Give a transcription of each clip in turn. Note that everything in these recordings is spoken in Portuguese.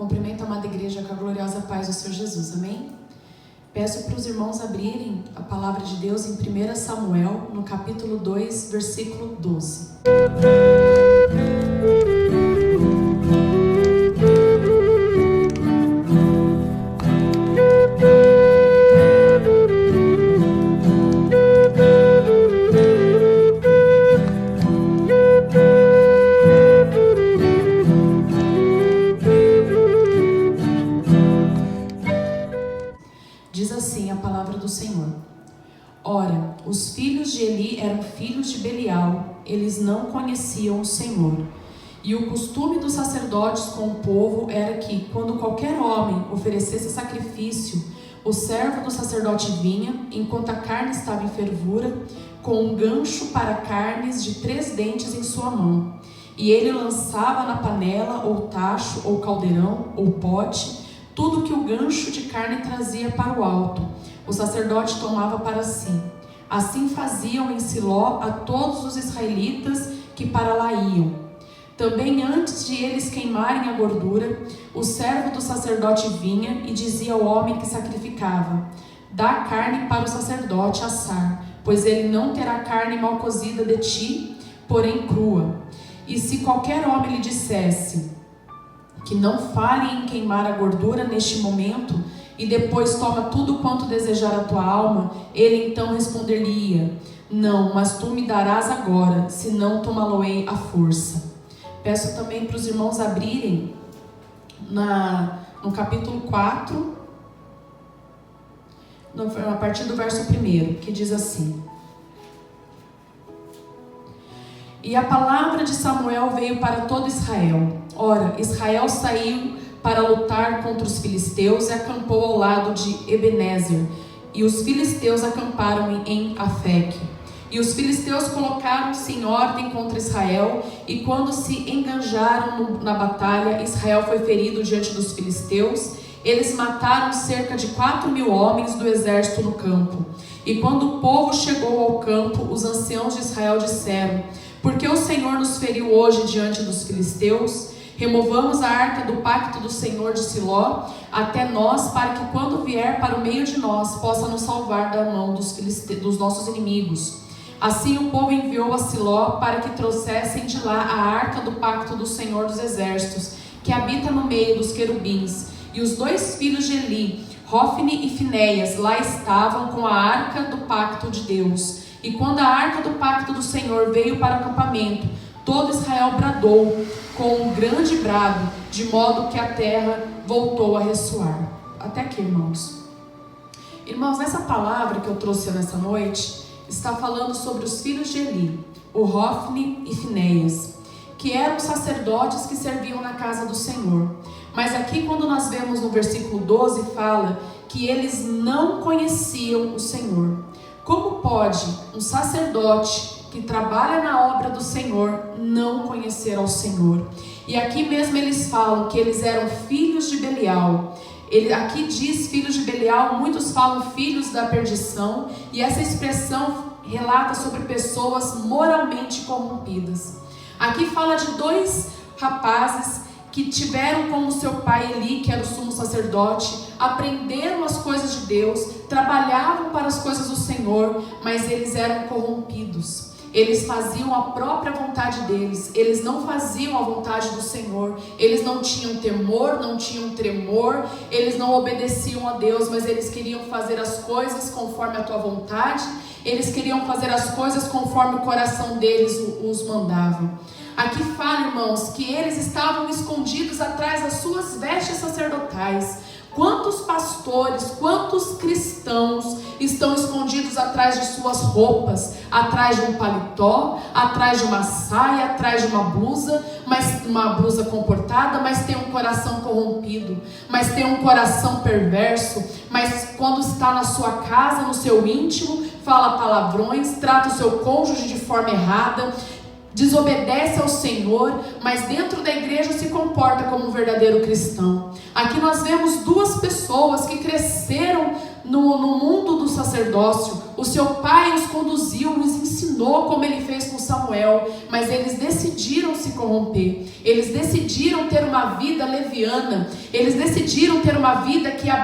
Cumprimento a amada igreja com a gloriosa paz do Senhor Jesus, amém? Peço para os irmãos abrirem a palavra de Deus em 1 Samuel, no capítulo 2, versículo 12. Diz assim a palavra do Senhor: Ora, os filhos de Eli eram filhos de Belial, eles não conheciam o Senhor. E o costume dos sacerdotes com o povo era que, quando qualquer homem oferecesse sacrifício, o servo do sacerdote vinha, enquanto a carne estava em fervura, com um gancho para carnes de 3 dentes em sua mão. E ele lançava na panela, ou tacho, ou caldeirão, ou pote, tudo que o gancho de carne trazia para o alto. O sacerdote tomava para si. Assim faziam em Siló a todos os israelitas que para lá iam. Também antes de eles queimarem a gordura, o servo do sacerdote vinha e dizia ao homem que sacrificava: Dá a carne para o sacerdote assar, pois ele não terá carne mal cozida de ti, porém crua. E se qualquer homem lhe dissesse que não fale em queimar a gordura neste momento, e depois toma tudo quanto desejar a tua alma, ele então responder-lhe-ia: Não, mas tu me darás agora, senão tomá-lo-ei à força. Peço também para os irmãos abrirem no capítulo 4, a partir do verso 1, que diz assim: E a palavra de Samuel veio para todo Israel. Ora, Israel saiu para lutar contra os filisteus e acampou ao lado de Ebenezer. E os filisteus acamparam em Afeque. E os filisteus colocaram-se em ordem contra Israel, e quando se enganjaram na batalha, Israel foi ferido diante dos filisteus. Eles mataram cerca de 4.000 homens do exército no campo. E quando o povo chegou ao campo, os anciãos de Israel disseram: Por que o Senhor nos feriu hoje diante dos filisteus? Removamos a arca do pacto do Senhor de Siló até nós, para que quando vier para o meio de nós, possa nos salvar da mão dos nossos inimigos. Assim o povo enviou a Siló para que trouxessem de lá a arca do pacto do Senhor dos exércitos, que habita no meio dos querubins. E os 2 filhos de Eli, Hofni e Finéias, lá estavam com a arca do pacto de Deus. E quando a arca do pacto do Senhor veio para o acampamento, todo Israel bradou com um grande brado, de modo que a terra voltou a ressoar. Até aqui, irmãos. Irmãos, essa palavra que eu trouxe nessa noite está falando sobre os filhos de Eli, o Hofni e Finéias, que eram sacerdotes que serviam na casa do Senhor. Mas aqui, quando nós vemos no versículo 12, fala que eles não conheciam o Senhor. Como pode um sacerdote que trabalha na obra do Senhor não conhecer ao Senhor? E aqui mesmo eles falam que eles eram filhos de Belial. Aqui diz filhos de Belial, muitos falam filhos da perdição, e essa expressão relata sobre pessoas moralmente corrompidas. Aqui fala de 2 rapazes que tiveram como seu pai Eli, que era o sumo sacerdote, aprenderam as coisas de Deus, trabalhavam para as coisas do Senhor, mas eles eram corrompidos. Eles faziam a própria vontade deles, eles não faziam a vontade do Senhor, eles não tinham temor, não tinham tremor, eles não obedeciam a Deus, mas eles queriam fazer as coisas conforme a tua vontade, eles queriam fazer as coisas conforme o coração deles os mandava. Aqui fala, irmãos, que eles estavam escondidos atrás das suas vestes sacerdotais. Quantos pastores, quantos cristãos estão escondidos atrás de suas roupas, atrás de um paletó, atrás de uma saia, atrás de uma blusa comportada, mas tem um coração corrompido, mas tem um coração perverso, mas quando está na sua casa, no seu íntimo, fala palavrões, trata o seu cônjuge de forma errada, desobedece ao Senhor, mas dentro da igreja se comporta como um verdadeiro cristão. Aqui nós vemos 2 pessoas que cresceram no mundo do sacerdócio. O seu pai os conduziu, os ensinou ensinou como ele fez com Samuel, mas eles decidiram se corromper, eles decidiram ter uma vida leviana, eles decidiram ter uma vida que era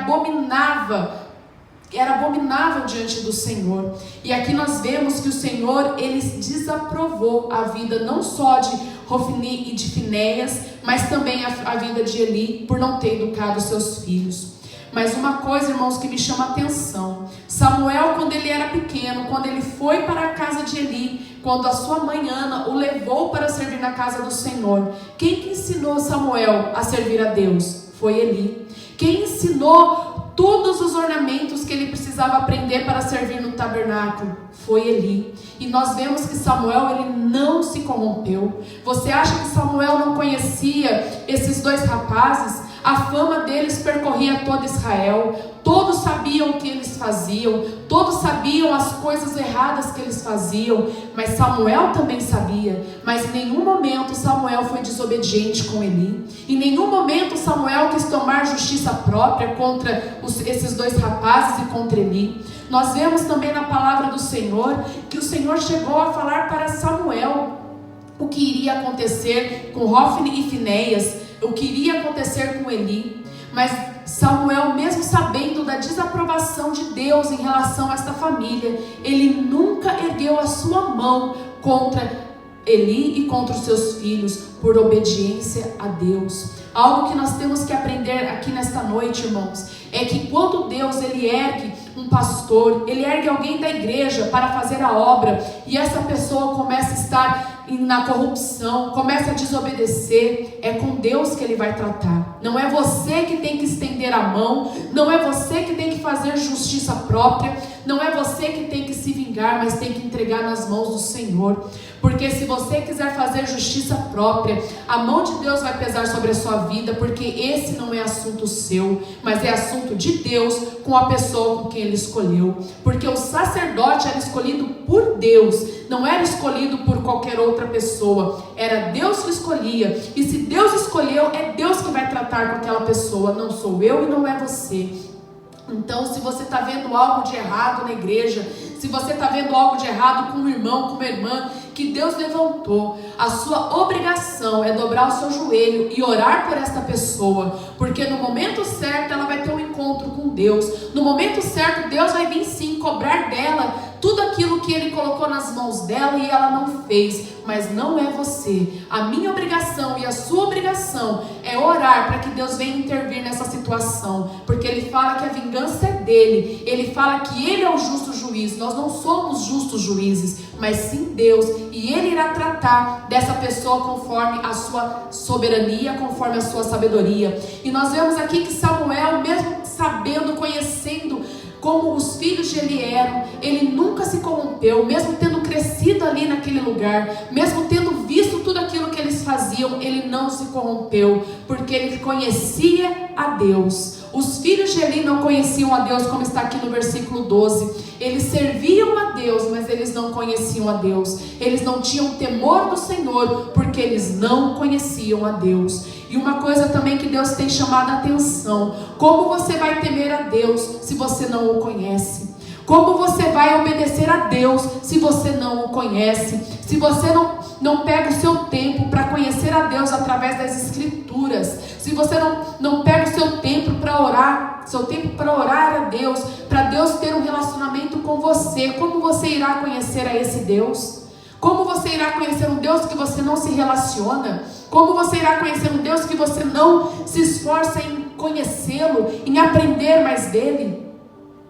abominável diante do Senhor. E aqui nós vemos que o Senhor, ele desaprovou a vida não só de Hofni e de Finéias, mas também a vida de Eli, por não ter educado seus filhos. Mas uma coisa, irmãos, que me chama a atenção: Samuel, quando ele era pequeno, quando ele foi para a casa de Eli, quando a sua mãe Ana o levou para servir na casa do Senhor, quem que ensinou Samuel a servir a Deus? Foi Eli. Quem ensinou todos os ornamentos que ele precisava aprender para servir no tabernáculo? Foi Eli. E nós vemos que Samuel, ele não se corrompeu. Você acha que Samuel não conhecia esses dois rapazes? A fama deles percorria todo Israel, todos sabiam o que eles faziam, todos sabiam as coisas erradas que eles faziam, mas Samuel também sabia. Mas em nenhum momento Samuel foi desobediente com Eli, em nenhum momento Samuel quis tomar justiça própria contra esses dois rapazes e contra Eli. Nós vemos também na palavra do Senhor, que o Senhor chegou a falar para Samuel o que iria acontecer com Hofni e Finéias, o que iria acontecer com Eli. Mas Samuel, mesmo sabendo da desaprovação de Deus em relação a esta família, ele nunca ergueu a sua mão contra Eli e contra os seus filhos, por obediência a Deus. Algo que nós temos que aprender aqui nesta noite, irmãos, é que quando Deus, ele ergue um pastor, ele ergue alguém da igreja para fazer a obra, e essa pessoa começa a estar na corrupção, começa a desobedecer, é com Deus que ele vai tratar. Não é você que tem que estender a mão, não é você que tem que fazer justiça própria, não é você que tem que se vingar, mas tem que entregar nas mãos do Senhor. Porque se você quiser fazer justiça própria, a mão de Deus vai pesar sobre a sua vida, porque esse não é assunto seu, mas é assunto de Deus com a pessoa com quem ele escolheu. Porque o sacerdote era escolhido por Deus, não era escolhido por qualquer outra pessoa, era Deus que escolhia. E se Deus escolheu, é Deus que vai tratar com aquela pessoa, não sou eu e não é você. Então, se você está vendo algo de errado na igreja, se você está vendo algo de errado com um irmão, com uma irmã que Deus levantou, a sua obrigação é dobrar o seu joelho e orar por esta pessoa, porque no momento certo ela vai ter um encontro com Deus. No momento certo Deus vai vir sim cobrar dela tudo aquilo que Ele colocou nas mãos dela e ela não fez. Mas não é você. A minha obrigação e a sua obrigação é orar para que Deus venha intervir nessa situação, porque Ele fala que a vingança é dele, Ele fala que Ele é o justo juiz. Nós não somos justos juízes, mas sim Deus, e Ele irá tratar dessa pessoa conforme a sua soberania, conforme a sua sabedoria. E nós vemos aqui que Samuel, mesmo sabendo, conhecendo como os filhos de Eli eram, ele nunca se corrompeu, mesmo tendo crescido ali naquele lugar, mesmo tendo visto tudo aquilo que eles faziam, ele não se corrompeu, porque ele conhecia a Deus. Os filhos de Eli não conheciam a Deus, como está aqui no versículo 12. Eles serviam a Deus, mas eles não conheciam a Deus. Eles não tinham temor do Senhor, porque eles não conheciam a Deus. E uma coisa também que Deus tem chamado a atenção: como você vai temer a Deus se você não o conhece? Como você vai obedecer a Deus se você não o conhece? Se você não pega o seu tempo para conhecer a Deus através das Escrituras, se você não pega o seu tempo para orar a Deus, para Deus ter um relacionamento com você, como você irá conhecer a esse Deus? Como você irá conhecer um Deus que você não se relaciona? Como você irá conhecer um Deus que você não se esforça em conhecê-lo, em aprender mais dele?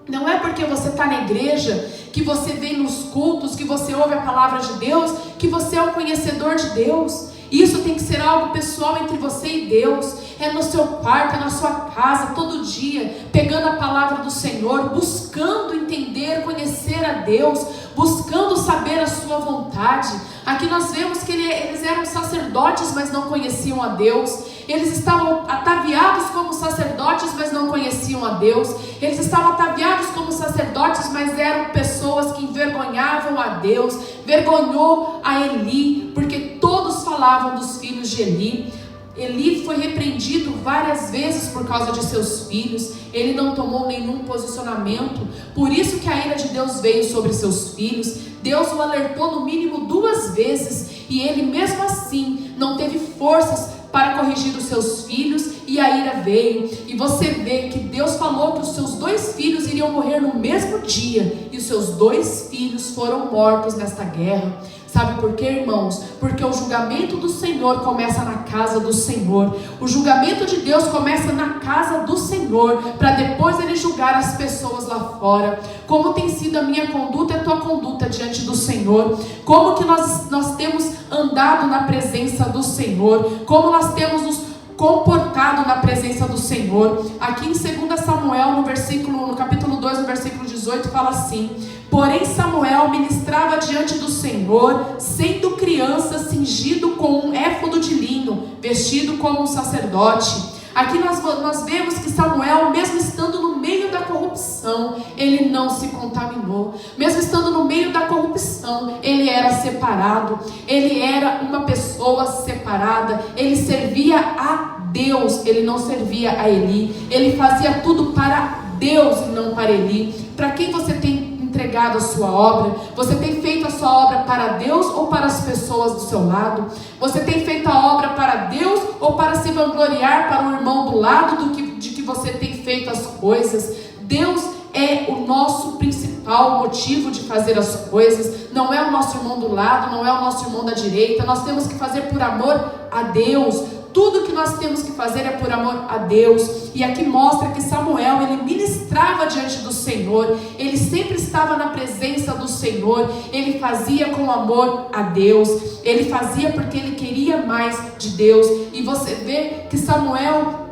Não é porque você está na igreja, que você vem nos cultos, que você ouve a palavra de Deus, que você é um conhecedor de Deus. Isso tem que ser algo pessoal entre você e Deus. É no seu quarto, é na sua casa, todo dia, pegando a palavra do Senhor, buscando entender, conhecer a Deus, buscando saber a sua vontade. Aqui nós vemos que eles eram sacerdotes, mas não conheciam a Deus. Eles estavam ataviados como sacerdotes, mas não conheciam a Deus. Eles estavam ataviados como sacerdotes, mas eram pessoas que envergonhavam a Deus. Vergonhou a Eli, porque todos falavam dos filhos de Eli. Eli foi repreendido várias vezes por causa de seus filhos. Ele não tomou nenhum posicionamento. Por isso que a ira de Deus veio sobre seus filhos. Deus o alertou no mínimo 2 vezes. E ele mesmo assim não teve forças para corrigir os seus filhos. E a ira veio. E você vê que Deus falou que os seus 2 filhos iriam morrer no mesmo dia. E os seus 2 filhos foram mortos nesta guerra. Sabe por quê, irmãos? Porque o julgamento do Senhor começa na casa do Senhor. O julgamento de Deus começa na casa do Senhor, para depois Ele julgar as pessoas lá fora. Como tem sido a minha conduta e a tua conduta diante do Senhor? Como que nós temos andado na presença do Senhor? Como nós temos nos comportado na presença do Senhor? Aqui em 2 Samuel, no capítulo 2, no versículo 18, fala assim: porém Samuel ministrava diante do Senhor, sendo criança, cingido com um éfodo de linho, vestido como um sacerdote. Aqui nós vemos que Samuel, mesmo estando no meio da corrupção, ele não se contaminou. Mesmo estando no meio da corrupção, ele era separado. Ele era uma pessoa separada. Ele servia a Deus, ele não servia a Eli. Ele fazia tudo para Deus e não para Eli. Para quem você tem entregado a sua obra? Você tem feito a sua obra para Deus ou para as pessoas do seu lado? Você tem feito a obra para Deus ou para se vangloriar para o irmão do lado de que você tem feito as coisas? Deus é o nosso principal motivo de fazer as coisas. Não é o nosso irmão do lado, não é o nosso irmão da direita. Nós temos que fazer por amor a Deus. Tudo que nós temos que fazer é por amor a Deus. E aqui mostra que Samuel, ele ministrava diante do Senhor. Ele sempre estava na presença do Senhor. Ele fazia com amor a Deus. Ele fazia porque ele queria mais de Deus. E você vê que Samuel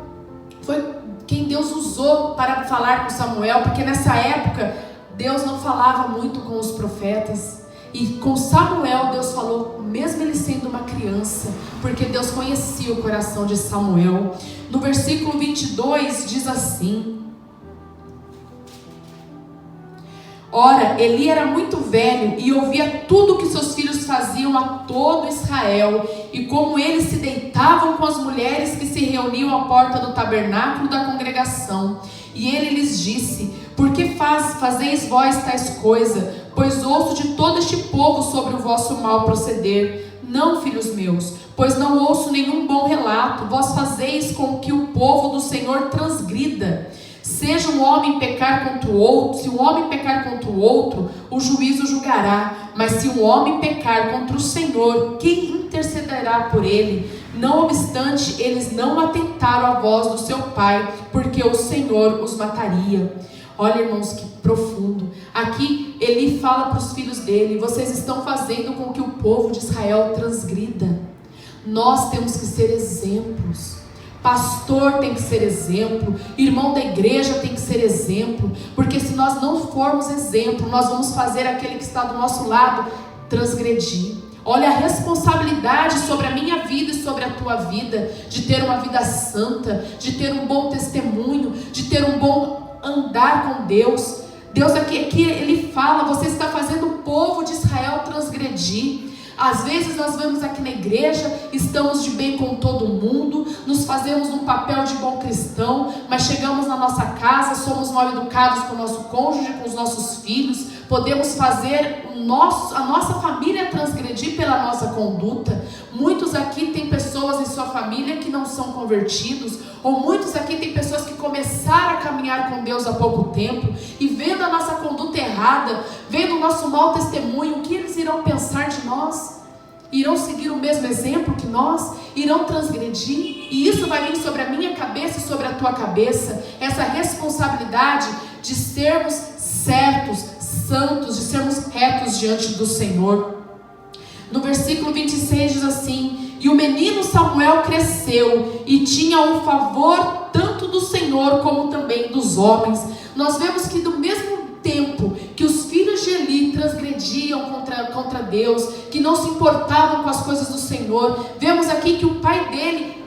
foi quem Deus usou para falar com Samuel. Porque nessa época, Deus não falava muito com os profetas. E com Samuel, Deus falou, mesmo ele sendo uma criança, porque Deus conhecia o coração de Samuel. No versículo 22 diz assim: ora, Eli era muito velho e ouvia tudo que seus filhos faziam a todo Israel, e como eles se deitavam com as mulheres que se reuniam à porta do tabernáculo da congregação. E ele lhes disse: por que fazeis vós tais coisas? Pois ouço de todo este povo sobre o vosso mal proceder. Não, filhos meus, pois não ouço nenhum bom relato. Vós fazeis com que o povo do Senhor transgrida. Seja um homem pecar contra o outro, se um homem pecar contra o outro, o juízo julgará. Mas se um homem pecar contra o Senhor, quem intercederá por ele? Não obstante, eles não atentaram à voz do seu pai, porque o Senhor os mataria. Olha, irmãos, que profundo. Aqui Eli fala para os filhos dele: vocês estão fazendo com que o povo de Israel transgrida. Nós temos que ser exemplos. Pastor tem que ser exemplo, irmão da igreja tem que ser exemplo, porque se nós não formos exemplo, nós vamos fazer aquele que está do nosso lado transgredir. Olha a responsabilidade sobre a minha vida e sobre a tua vida, de ter uma vida santa, de ter um bom testemunho, de ter um bom andar com Deus. Deus aqui ele fala: você está fazendo o povo de Israel transgredir. Às vezes nós vemos aqui na igreja, estamos de bem com todo mundo, nos fazemos um papel de bom cristão, mas chegamos na nossa casa, somos mal educados com o nosso cônjuge, com os nossos filhos, podemos fazer a nossa família transgredir pela nossa conduta. Muitos aqui têm pessoas em sua família que não são convertidos, ou muitos aqui têm pessoas que começaram a caminhar com Deus há pouco tempo, e vendo a nossa conduta errada, vendo o nosso mau testemunho, o que eles irão pensar de nós? Irão seguir o mesmo exemplo que nós? Irão transgredir? E isso vai vir sobre a minha cabeça e sobre a tua cabeça, essa responsabilidade de sermos certos, santos, de sermos retos diante do Senhor. No versículo 26 diz assim: e o menino Samuel cresceu e tinha o favor tanto do Senhor como também dos homens. Nós vemos que do mesmo tempo que os filhos de Eli transgrediam contra Deus, que não se importavam com as coisas do Senhor, vemos aqui que o pai dele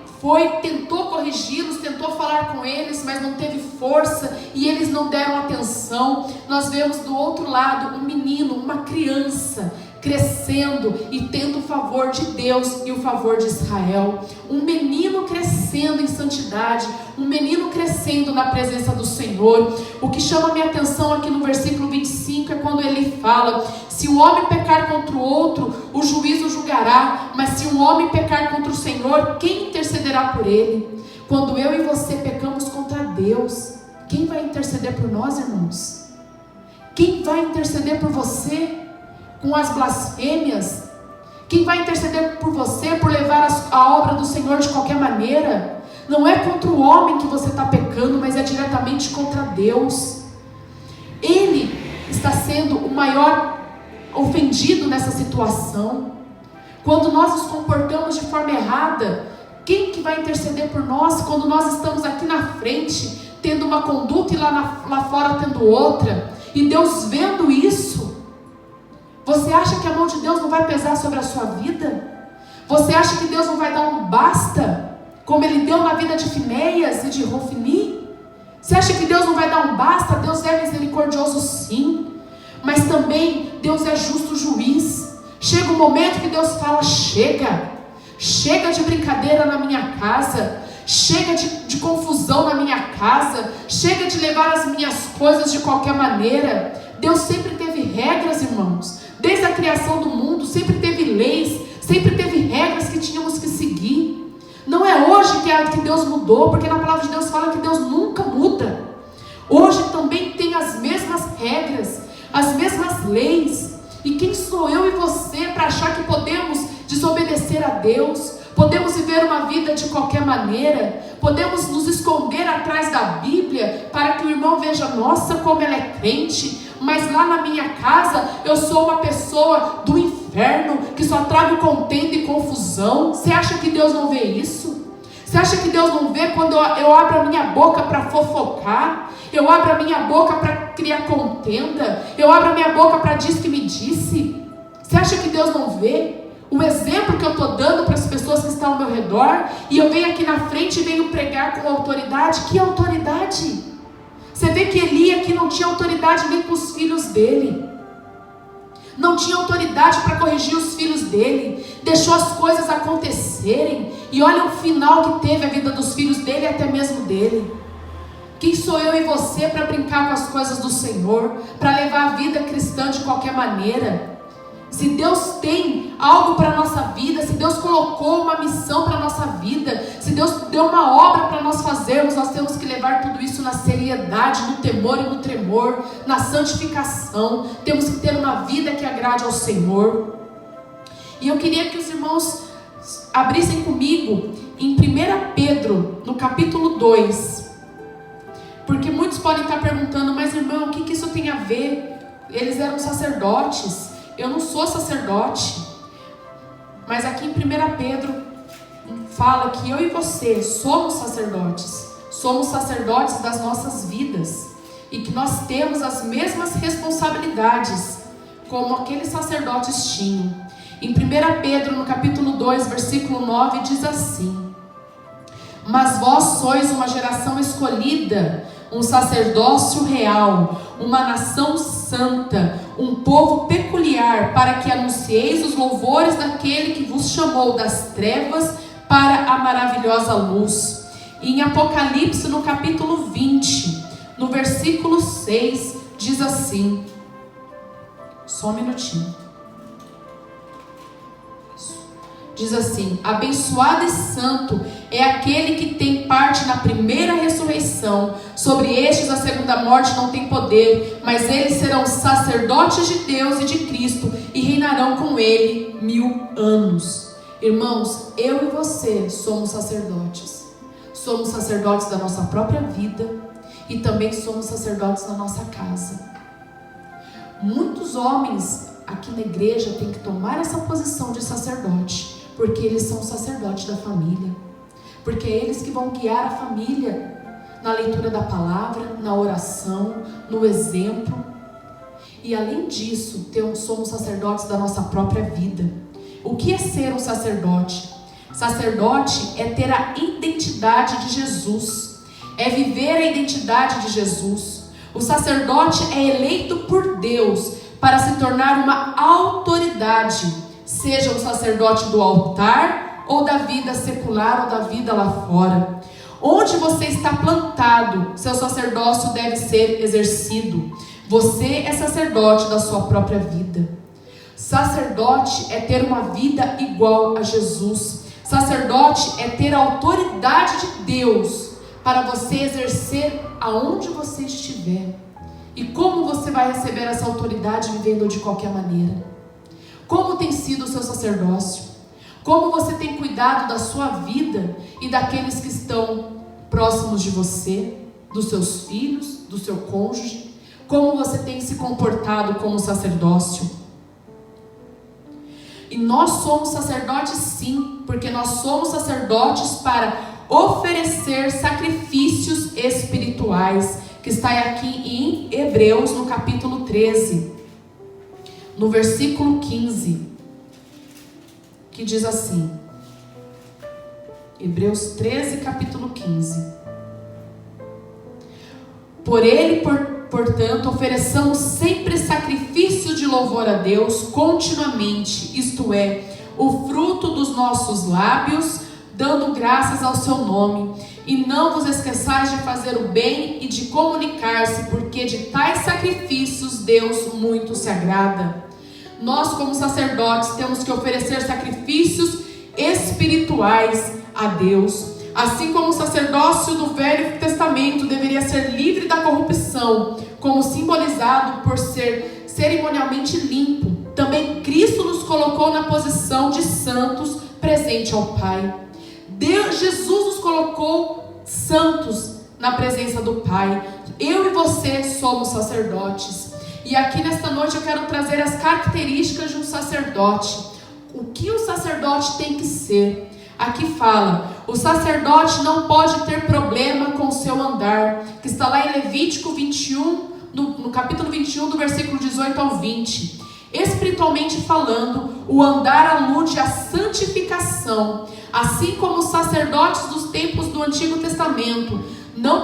tentou corrigi-los, tentou falar com eles, mas não teve força e eles não deram atenção. Nós vemos do outro lado um menino, uma criança crescendo e tendo o favor de Deus e o favor de Israel. Um menino crescendo em santidade, um menino crescendo na presença do Senhor. O que chama a minha atenção aqui no versículo 25 é quando ele fala: se o homem pecar contra o outro, o juízo julgará, mas se um homem pecar contra o Senhor, quem intercederá por ele? Quando eu e você pecamos contra Deus, quem vai interceder por nós, irmãos? Quem vai interceder por você com as blasfêmias? Quem vai interceder por você por levar a obra do Senhor de qualquer maneira? Não é contra o homem que você está pecando, mas é diretamente contra Deus. Ele está sendo o maior ofendido nessa situação. Quando nós nos comportamos de forma errada, quem que vai interceder por nós quando nós estamos aqui na frente tendo uma conduta e lá fora tendo outra? E Deus vendo isso, você acha que a mão de Deus não vai pesar sobre a sua vida? Você acha que Deus não vai dar um basta, como Ele deu na vida de Finéias e de Hofni? Você acha que Deus não vai dar um basta? Deus é misericordioso sim, mas também Deus é justo juiz. Chega um momento que Deus fala: chega de brincadeira na minha casa, chega de confusão na minha casa, chega de levar as minhas coisas de qualquer maneira. Deus sempre teve regras, irmãos. Desde a criação do mundo, sempre teve leis, sempre teve regras que tínhamos que seguir. Não é hoje que Deus mudou, porque na palavra de Deus fala que Deus nunca muda. Hoje também tem as mesmas regras, as mesmas leis. E quem sou eu e você para achar que podemos desobedecer a Deus? Podemos viver uma vida de qualquer maneira? Podemos nos esconder atrás da Bíblia para que o irmão veja: nossa, como ela é crente, mas lá na minha casa eu sou uma pessoa do inferno, que só trago contenda e confusão. Você acha que Deus não vê isso? Você acha que Deus não vê quando eu abro a minha boca para fofocar? Eu abro a minha boca para criar contenda? Eu abro a minha boca para diz que me disse? Você acha que Deus não vê o exemplo que eu estou dando para as pessoas que estão ao meu redor? E eu venho aqui na frente e venho pregar com autoridade. Que autoridade? Você vê que Eli aqui não tinha autoridade nem com os filhos dele. Não tinha autoridade para corrigir os filhos dele. Deixou as coisas acontecerem. E olha o final que teve a vida dos filhos dele e até mesmo dele. Quem sou eu e você para brincar com as coisas do Senhor? Para levar a vida cristã de qualquer maneira? Se Deus tem algo para a nossa vida, se Deus colocou uma missão para a nossa vida, se Deus deu uma obra para nós fazermos, nós temos que levar tudo isso na seriedade, no temor e no tremor, na santificação. Temos que ter uma vida que agrade ao Senhor. E eu queria que os irmãos abrissem comigo em 1 Pedro, no capítulo 2. Porque muitos podem estar perguntando: mas irmão, o que isso tem a ver? Eles eram sacerdotes. Eu não sou sacerdote. Mas aqui em 1 Pedro fala que eu e você somos sacerdotes. Somos sacerdotes das nossas vidas. E que nós temos as mesmas responsabilidades como aqueles sacerdotes tinham. Em 1 Pedro, no capítulo 2, versículo 9, diz assim: mas vós sois uma geração escolhida, um sacerdócio real, uma nação santa, um povo peculiar, para que anuncieis os louvores daquele que vos chamou das trevas para a maravilhosa luz. E em Apocalipse, no capítulo 20, no versículo 6, diz assim, só um minutinho. Diz assim: abençoado e santo é aquele que tem parte na primeira ressurreição. Sobre estes a segunda morte não tem poder, mas eles serão sacerdotes de Deus e de Cristo e reinarão com ele 1000 anos. Irmãos, eu e você somos sacerdotes. Somos sacerdotes da nossa própria vida e também somos sacerdotes da nossa casa. Muitos homens aqui na igreja têm que tomar essa posição de sacerdote, porque eles são sacerdotes da família, porque é eles que vão guiar a família na leitura da palavra, na oração, no exemplo. E além disso, somos sacerdotes da nossa própria vida. O que é ser um sacerdote? Sacerdote é ter a identidade de Jesus, é viver a identidade de Jesus. O sacerdote é eleito por Deus para se tornar uma autoridade, seja um sacerdote do altar ou da vida secular ou da vida lá fora. Onde você está plantado, seu sacerdócio deve ser exercido. Você é sacerdote da sua própria vida. Sacerdote é ter uma vida igual a Jesus. Sacerdote é ter a autoridade de Deus para você exercer aonde você estiver. E como você vai receber essa autoridade vivendo de qualquer maneira? Como tem sido o seu sacerdócio? Como você tem cuidado da sua vida e daqueles que estão próximos de você, dos seus filhos, do seu cônjuge? Como você tem se comportado como sacerdócio? E nós somos sacerdotes sim, porque nós somos sacerdotes para oferecer sacrifícios espirituais, que está aqui em Hebreus, no capítulo 13, no versículo 15, que diz assim, Hebreus 13, capítulo 15: Por ele, portanto, ofereçamos sempre sacrifício de louvor a Deus continuamente, isto é, o fruto dos nossos lábios, dando graças ao seu nome. E não vos esqueçais de fazer o bem e de comunicar-se, porque de tais sacrifícios Deus muito se agrada. Nós, como sacerdotes, temos que oferecer sacrifícios espirituais a Deus. Assim como o sacerdócio do Velho Testamento deveria ser livre da corrupção, como simbolizado por ser cerimonialmente limpo, também Cristo nos colocou na posição de santos presente ao Pai. Jesus nos colocou santos na presença do Pai. Eu e você somos sacerdotes. E aqui nesta noite eu quero trazer as características de um sacerdote. O que o sacerdote tem que ser? Aqui fala, o sacerdote não pode ter problema com o seu andar, que está lá em Levítico 21, no capítulo 21, do versículo 18 ao 20. Espiritualmente falando, o andar alude à santificação, assim como os sacerdotes dos tempos do Antigo Testamento não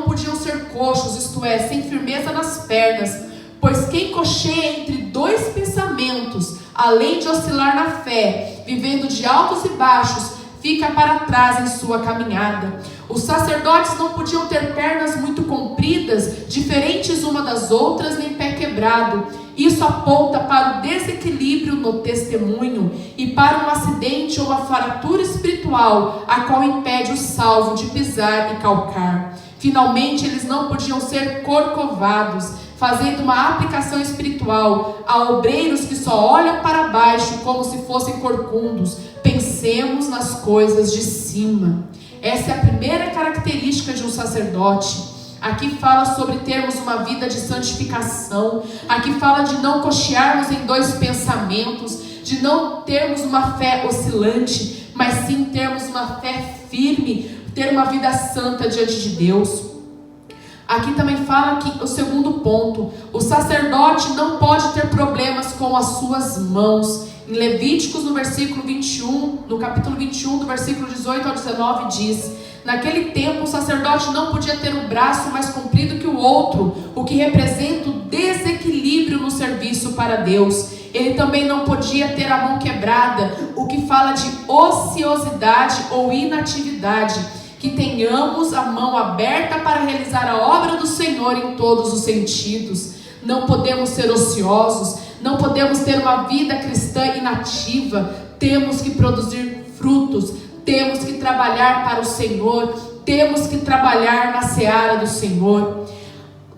podiam ser coxos, isto é, sem firmeza nas pernas, pois quem cocheia entre dois pensamentos, além de oscilar na fé, vivendo de altos e baixos, fica para trás em sua caminhada. Os sacerdotes não podiam ter pernas muito compridas, diferentes uma das outras, nem pé quebrado. Isso aponta para o desequilíbrio no testemunho e para um acidente ou uma fratura espiritual, a qual impede o salvo de pisar e calcar. Finalmente, eles não podiam ser corcovados, fazendo uma aplicação espiritual a obreiros que só olham para baixo como se fossem corcundos. Pensemos nas coisas de cima. Essa é a primeira característica de um sacerdote. Aqui fala sobre termos uma vida de santificação. Aqui fala de não cochearmos em dois pensamentos, de não termos uma fé oscilante, mas sim termos uma fé firme, ter uma vida santa diante de Deus. Aqui também fala que o segundo ponto, o sacerdote não pode ter problemas com as suas mãos. Em Levíticos, no versículo 21, no capítulo 21, do versículo 18 ao 19, diz: naquele tempo o sacerdote não podia ter um braço mais comprido que o outro, o que representa o desequilíbrio no serviço para Deus. Ele também não podia ter a mão quebrada, o que fala de ociosidade ou inatividade. Que tenhamos a mão aberta para realizar a obra do Senhor em todos os sentidos. Não podemos ser ociosos, não podemos ter uma vida cristã inativa. Temos que produzir frutos, temos que trabalhar para o Senhor, temos que trabalhar na seara do Senhor.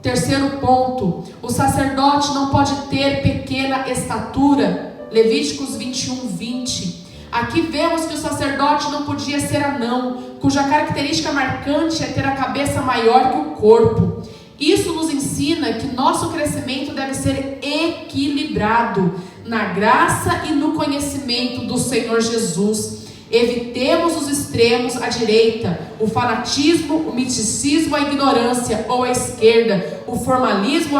Terceiro ponto, o sacerdote não pode ter pequena estatura. Levíticos 21, 20. Aqui vemos que o sacerdote não podia ser anão, cuja característica marcante é ter a cabeça maior que o corpo. Isso nos ensina que nosso crescimento deve ser equilibrado na graça e no conhecimento do Senhor Jesus. Evitemos os extremos à direita, o fanatismo, o misticismo, a ignorância, ou à esquerda, o formalismo,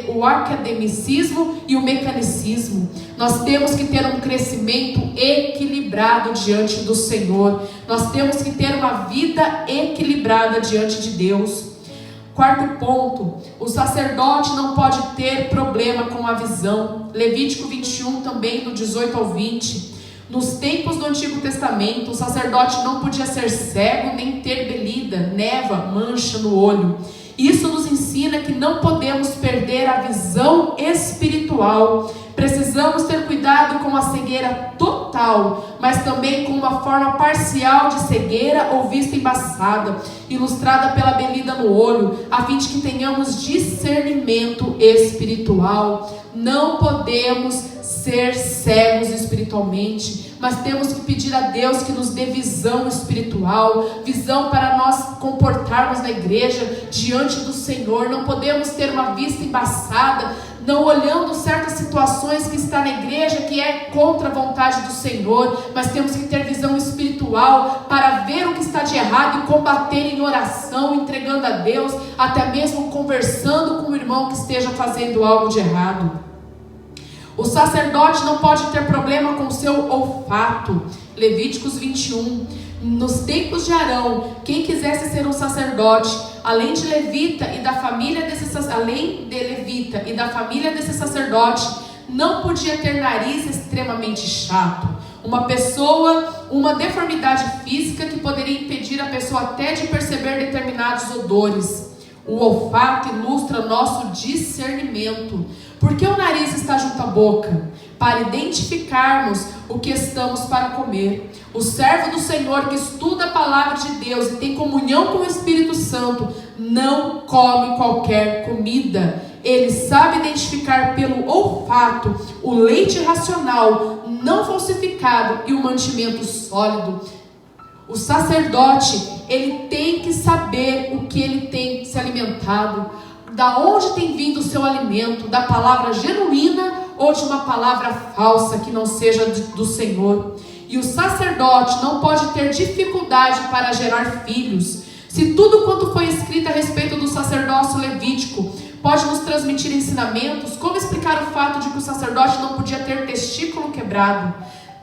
o academicismo e o mecanicismo. Nós temos que ter um crescimento equilibrado diante do Senhor. Nós temos que ter uma vida equilibrada diante de Deus. Quarto ponto, o sacerdote não pode ter problema com a visão. Levítico 21 também, do 18 ao 20. Nos tempos do Antigo Testamento, o sacerdote não podia ser cego nem ter belida, névoa, mancha no olho. Isso nos ensina que não podemos perder a visão espiritual. Precisamos ter cuidado com a cegueira total, mas também com uma forma parcial de cegueira ou vista embaçada, ilustrada pela belida no olho, a fim de que tenhamos discernimento espiritual. Não podemos ser cegos espiritualmente, mas temos que pedir a Deus que nos dê visão espiritual, visão para nós comportarmos na igreja diante do Senhor. Não podemos ter uma vista embaçada, não olhando certas situações que está na igreja que é contra a vontade do Senhor, mas temos que ter visão espiritual para ver o que está de errado e combater em oração, entregando a Deus, até mesmo conversando com o irmão que esteja fazendo algo de errado. O sacerdote não pode ter problema com o seu olfato. Levíticos 21. Nos tempos de Arão, quem quisesse ser um sacerdote, além de levita e da família desse sacerdote, não podia ter nariz extremamente chato. Uma deformidade física que poderia impedir a pessoa até de perceber determinados odores. O olfato ilustra nosso discernimento. Por que o nariz está junto à boca? Para identificarmos o que estamos para comer. O servo do Senhor que estuda a palavra de Deus e tem comunhão com o Espírito Santo não come qualquer comida. Ele sabe identificar pelo olfato o leite racional, não falsificado, e o mantimento sólido. O sacerdote, ele tem que saber o que ele tem se alimentado, da onde tem vindo o seu alimento, da palavra genuína ou de uma palavra falsa que não seja do Senhor. E o sacerdote não pode ter dificuldade para gerar filhos. Se tudo quanto foi escrito a respeito do sacerdócio levítico pode nos transmitir ensinamentos, como explicar o fato de que o sacerdote não podia ter testículo quebrado?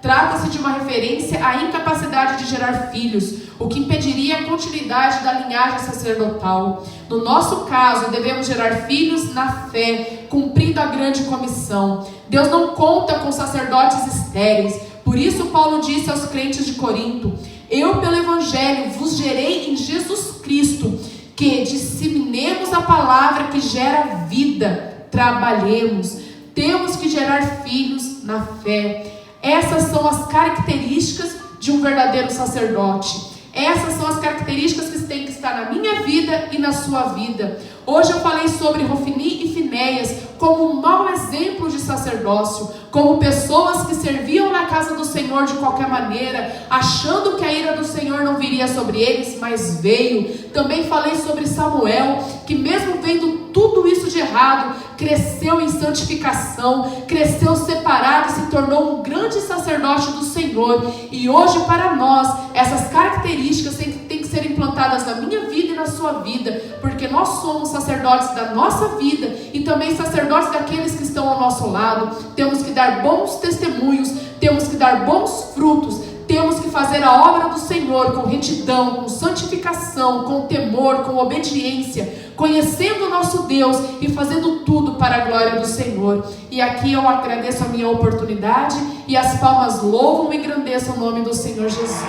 Trata-se de uma referência à incapacidade de gerar filhos, o que impediria a continuidade da linhagem sacerdotal. No nosso caso, devemos gerar filhos na fé, cumprindo a grande comissão. Deus não conta com sacerdotes estéreis. Por isso Paulo disse aos crentes de Corinto: eu pelo Evangelho vos gerei em Jesus Cristo, que disseminemos a palavra que gera vida, trabalhemos. Temos que gerar filhos na fé. Essas são as características de um verdadeiro sacerdote. Essas são as características que têm que estar na minha vida e na sua vida. Hoje eu falei sobre Hofni e Finéias como um mau exemplo de sacerdócio, como pessoas que serviam na casa do Senhor de qualquer maneira, achando que a ira do Senhor não viria sobre eles, mas veio. Também falei sobre Samuel, que mesmo vendo tudo isso de errado, cresceu em santificação, cresceu separado e se tornou um grande sacerdote do Senhor. E hoje para nós, essas características têm que ser implantadas na minha vida e na sua vida, porque nós somos sacerdotes da nossa vida e também sacerdotes daqueles que estão ao nosso lado. Temos que dar bons testemunhos, temos que dar bons frutos, temos que fazer a obra do Senhor com retidão, com santificação, com temor, com obediência, conhecendo o nosso Deus e fazendo tudo para a glória do Senhor. E aqui eu agradeço a minha oportunidade e as palmas louvam e engrandeçam o nome do Senhor Jesus.